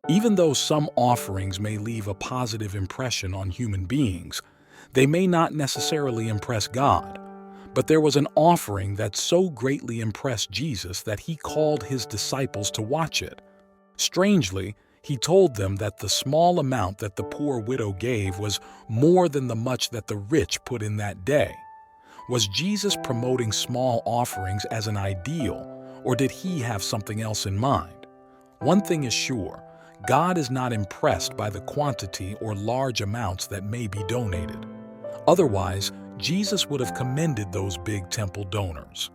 Even though some offerings may leave a positive impression on human beings, they may not necessarily impress God. But there was an offering that so greatly impressed Jesus that he called his disciples to watch it. Strangely, he told them that the small amount that the poor widow gave was more than the much that the rich put in that day. Was Jesus promoting small offerings as an ideal, or did he have something else in mind? One thing is sure, God is not impressed by the quantity or large amounts that may be donated. Otherwise, Jesus would have commended those big temple donors.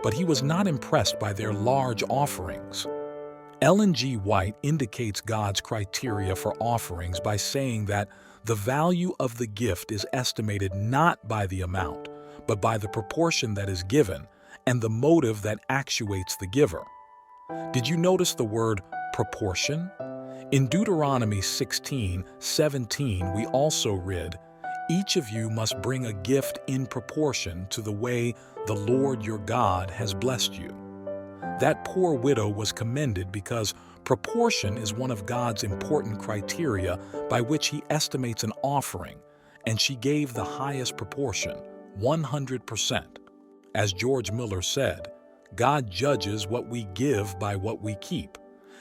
But he was not impressed by their large offerings. Ellen G. White indicates God's criteria for offerings by saying that the value of the gift is estimated not by the amount, but by the proportion that is given and the motive that actuates the giver. Did you notice the word proportion? In Deuteronomy 16:17, we also read, "Each of you must bring a gift in proportion to the way the Lord your God has blessed you." That poor widow was commended because proportion is one of God's important criteria by which he estimates an offering, and she gave the highest proportion, 100%. As George Miller said, God judges what we give by what we keep,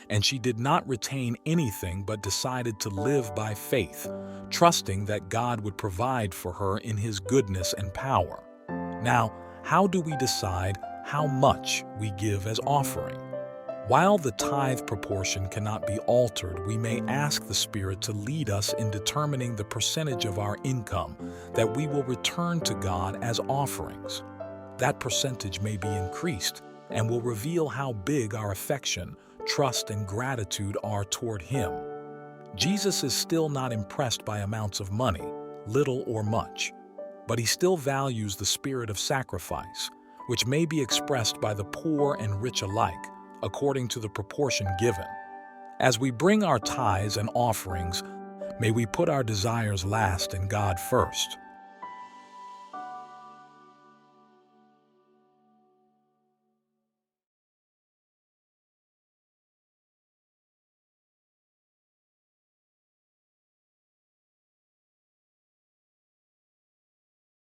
and she did not retain anything but decided to live by faith, trusting that God would provide for her in his goodness and power. Now, how do we decide how much we give as offering? While the tithe proportion cannot be altered, we may ask the Spirit to lead us in determining the percentage of our income that we will return to God as offerings. That percentage may be increased and will reveal how big our affection, trust, and gratitude are toward Him. Jesus is still not impressed by amounts of money, little or much, but He still values the spirit of sacrifice, which may be expressed by the poor and rich alike, according to the proportion given. As we bring our tithes and offerings, may we put our desires last and God first.